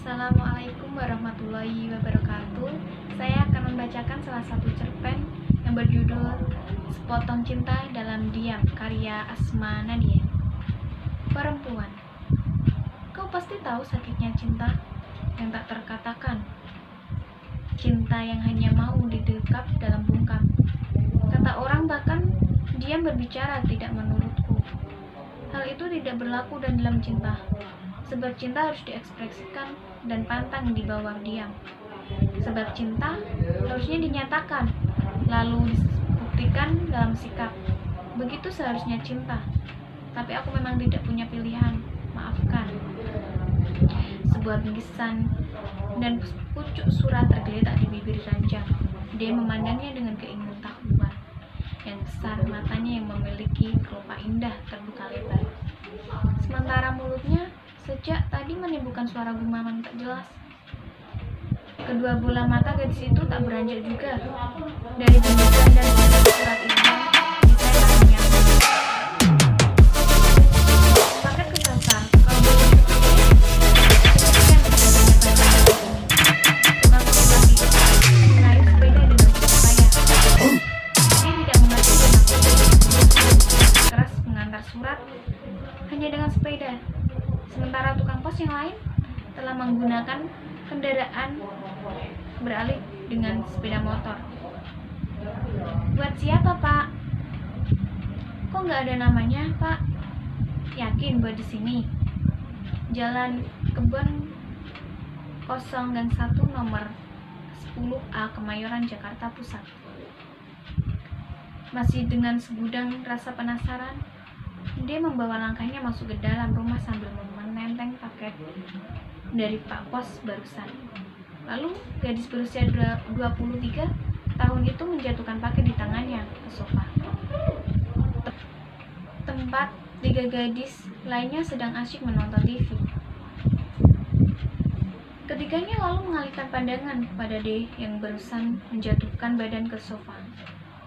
Assalamualaikum warahmatullahi wabarakatuh. Saya akan membacakan salah satu cerpen yang berjudul Sepotong Cinta Dalam Diam, karya Asma Nadia. Perempuan, kau pasti tahu sakitnya cinta yang tak terkatakan. Cinta yang hanya mau didekap dalam bungkam. Kata orang bahkan diam berbicara tidak menurutku. Hal itu tidak berlaku dan dalam cinta. Sebab cinta harus diekspresikan dan pantang di bawah diam. Sebab cinta harusnya dinyatakan, lalu dibuktikan dalam sikap. Begitu seharusnya cinta. Tapi aku memang tidak punya pilihan, maafkan. Sebuah bingkisan dan pucuk surat tergeletak di bibir ranjang. Dia memandangnya dengan keingintahuan. Yang besar matanya yang memiliki kelopak indah terbuka lebar. Sementara mulutnya sejak tadi menimbulkan suara gumaman tak jelas. Kedua bola mata gadis itu tak beranjak juga. Dari bingkisan dan surat itu saya menyambut. Paket kesasar. Kalau boleh menarik sepeda dengan saya. Dia tidak mengerti keras mengantar surat hanya dengan sepeda. Sementara tukang pos yang lain telah menggunakan kendaraan beralih dengan sepeda motor. Buat siapa, Pak? Kok nggak ada namanya, Pak? Yakin buat di sini? Jalan Kebon 0 Gang 1 nomor 10A Kemayoran, Jakarta Pusat. Masih dengan segudang rasa penasaran, dia membawa langkahnya masuk ke dalam rumah sambil menenteng paket dari Pak Pos barusan. Lalu gadis berusia 23 tahun itu menjatuhkan paket di tangannya ke sofa. Tempat 3 gadis lainnya sedang asyik menonton TV. Ketiganya lalu mengalihkan pandangan kepada D yang barusan menjatuhkan badan ke sofa.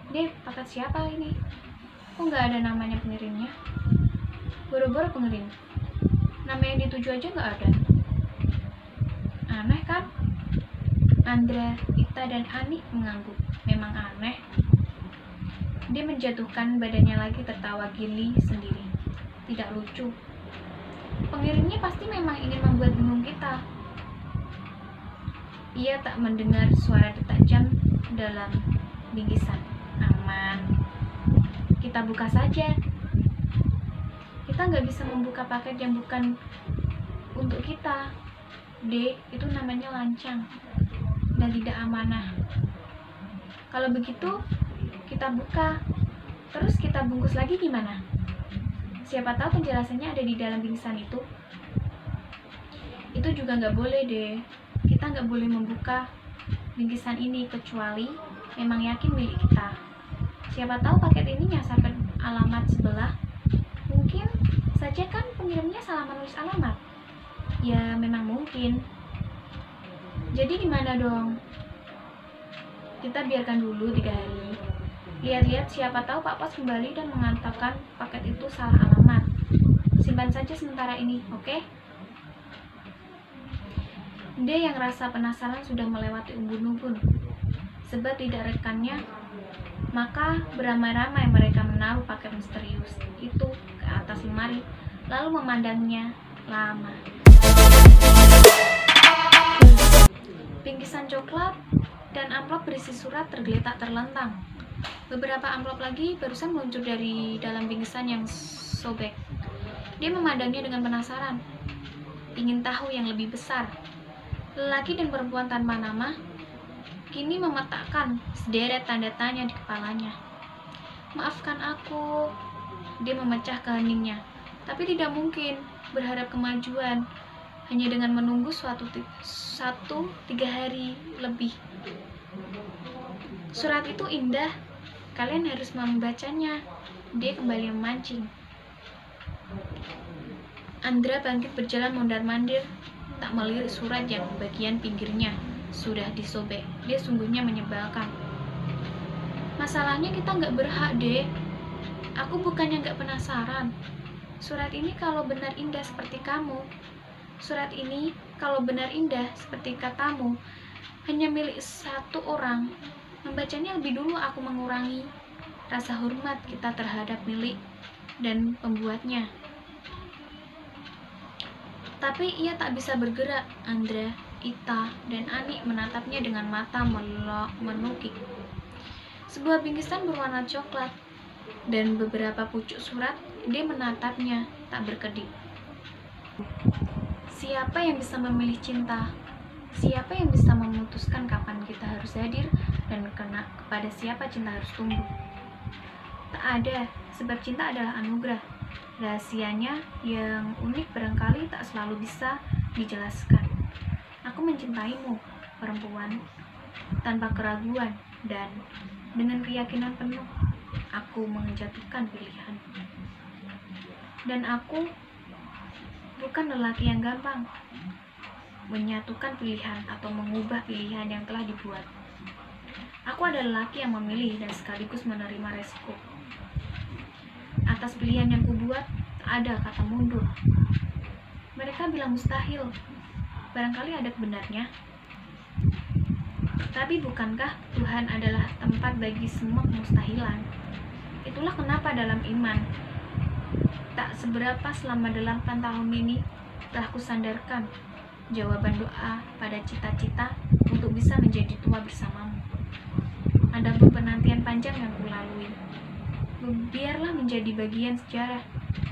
D, paket siapa ini? Kok nggak ada namanya pengirimnya? Boro-boro pengirim. Nama yang dituju aja nggak ada. Aneh kan? Andra, Ita, dan Ani mengangguk. Memang aneh. Dia menjatuhkan badannya lagi tertawa gili sendiri. Tidak lucu. Pengirimnya pasti memang ingin membuat bingung kita. Ia tak mendengar suara detak jam dalam bingkisan. Aman. Kita buka saja. Kita nggak bisa membuka paket yang bukan untuk kita. D, itu namanya lancang dan tidak amanah. Kalau begitu, kita buka, terus kita bungkus lagi gimana? Siapa tahu penjelasannya ada di dalam bingkisan itu. Itu juga nggak boleh, deh. Kita nggak boleh membuka bingkisan ini kecuali memang yakin milik kita. Siapa tahu paket ini nyasar ke alamat sebelah. Mungkin saja kan pengirimnya salah menulis alamat. Ya memang mungkin. Jadi gimana dong? Kita biarkan dulu 3 hari. Lihat-lihat siapa tahu Pak Pos kembali dan mengatakan paket itu salah alamat. Simpan saja sementara ini, oke? Dia yang rasa penasaran sudah melewati umbun-umbun. Sebab tidak rekannya, maka beramai-ramai mereka menaruh paket misterius itu ke atas lemari, lalu memandangnya lama. Bingkisan coklat dan amplop berisi surat tergeletak terlentang. Beberapa amplop lagi barusan muncul dari dalam bingkisan yang sobek. Dia memandangnya dengan penasaran, ingin tahu yang lebih besar. Lelaki dan perempuan tanpa nama kini memetakkan sederet tanda tanya di kepalanya. Maafkan aku, dia memecah keheningnya. Tapi tidak mungkin berharap kemajuan hanya dengan menunggu 3 hari lebih. Surat itu indah, kalian harus membacanya. Dia kembali memancing. Andra bangkit berjalan mondar-mandir, tak melirik surat yang bagian pinggirnya sudah disobek. Dia sungguhnya menyebalkan. Masalahnya kita nggak berhak, deh. Aku bukannya nggak penasaran. Surat ini kalau benar indah seperti kamu, surat ini kalau benar indah seperti katamu, hanya milik satu orang, membacanya lebih dulu aku mengurangi rasa hormat kita terhadap milik dan pembuatnya. Tapi ia tak bisa bergerak. Andra, Ita, dan Ani menatapnya dengan mata menukik. Sebuah bingkisan berwarna coklat dan beberapa pucuk surat, dia menatapnya tak berkedip. Siapa yang bisa memilih cinta? Siapa yang bisa memutuskan kapan kita harus hadir dan kepada siapa cinta harus tumbuh? Tak ada, sebab cinta adalah anugerah. Rahasianya yang unik barangkali tak selalu bisa dijelaskan. Aku mencintaimu, perempuan, tanpa keraguan, dan dengan keyakinan penuh aku menjatuhkan pilihan. Dan aku bukan lelaki yang gampang menyatukan pilihan atau mengubah pilihan yang telah dibuat. Aku adalah lelaki yang memilih dan sekaligus menerima resiko. Atas pilihan yang kubuat, tak ada kata mundur. Mereka bilang mustahil. Barangkali ada kebenarnya. Tapi bukankah Tuhan adalah tempat bagi semua kemustahilan? Itulah kenapa dalam iman, tak seberapa selama 8 tahun ini, telah kusandarkan jawaban doa pada cita-cita untuk bisa menjadi tua bersamamu. Adapun penantian panjang yang kulalui, biarlah menjadi bagian sejarah,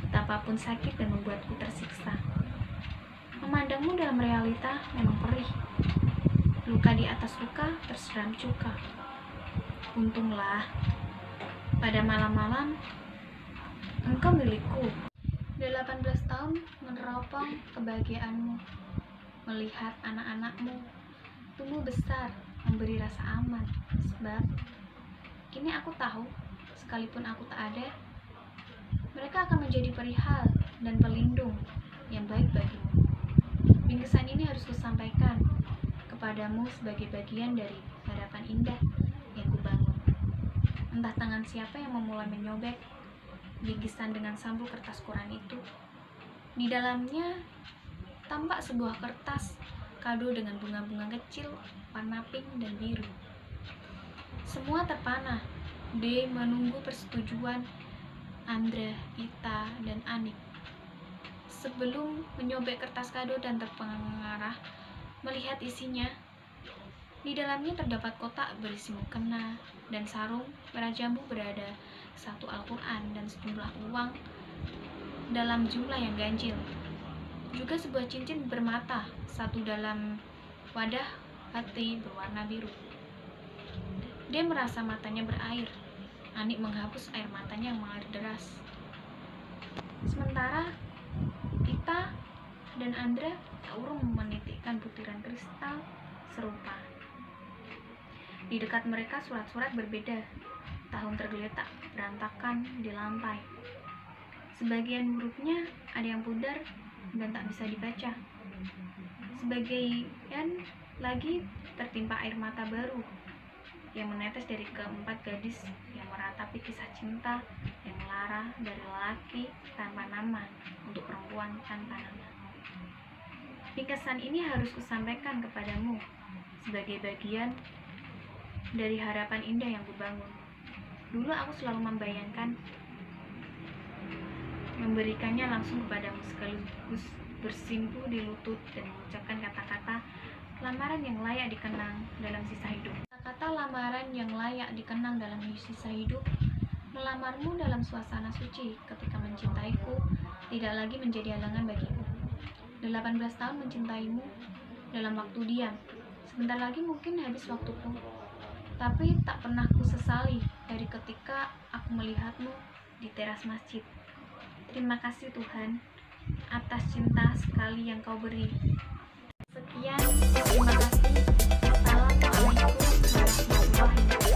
betapapun sakit dan membuatku tersiksa. Memandangmu dalam realita memang perih. Luka di atas luka terseram cuka. Untunglah, pada malam-malam engkau milikku. 18 tahun meneropong kebahagiaanmu, melihat anak-anakmu tumbuh besar, memberi rasa aman. Sebab kini aku tahu, sekalipun aku tak ada, mereka akan menjadi perihal dan pelindung yang baik bagimu. Bingkisan ini harus kusampaikan kepadamu sebagai bagian dari harapan indah yang kubangun. Entah tangan siapa yang memulai menyobek bingkisan dengan sampul kertas koran itu. Di dalamnya tampak sebuah kertas kado dengan bunga-bunga kecil warna pink dan biru. Semua terpana. D menunggu persetujuan Andra, Ita, dan Anik. Sebelum menyobek kertas kado dan terpengarah melihat isinya, di dalamnya terdapat kotak berisi mukena dan sarung merah jambu berada satu Al-Quran dan sejumlah uang dalam jumlah yang ganjil. Juga sebuah cincin bermata, satu dalam wadah hati berwarna biru. Dia merasa matanya berair. Anik menghapus air matanya yang mengalir deras. Sementara Ita dan Andra tak urung menitikkan butiran kristal serupa. Di dekat mereka surat-surat berbeda. Tahun tergeletak berantakan di lantai. Sebagian hurufnya ada yang pudar dan tak bisa dibaca. Sebagian lagi tertimpa air mata baru yang menetes dari keempat gadis yang meratapi kisah cinta yang melara dari lelaki tanpa nama untuk perempuan tanpa nama. Bingkisan ini harus kusampaikan kepadamu sebagai bagian dari harapan indah yang kubangun. Dulu aku selalu membayangkan memberikannya langsung kepadamu sekaligus bersimpuh di lutut dan mengucapkan kata-kata lamaran yang layak dikenang dalam sisa hidup. Kata lamaran yang layak dikenang dalam sisa hidup, melamarmu dalam suasana suci ketika mencintaiku tidak lagi menjadi halangan bagiku. 18 tahun mencintaimu dalam waktu diam. Sebentar lagi mungkin habis waktuku, tapi tak pernah ku sesali dari ketika aku melihatmu di teras masjid. Terima kasih Tuhan atas cinta sekali yang kau beri. Sekian, terima kasih. Assalamualaikum warahmatullahi wabarakatuh.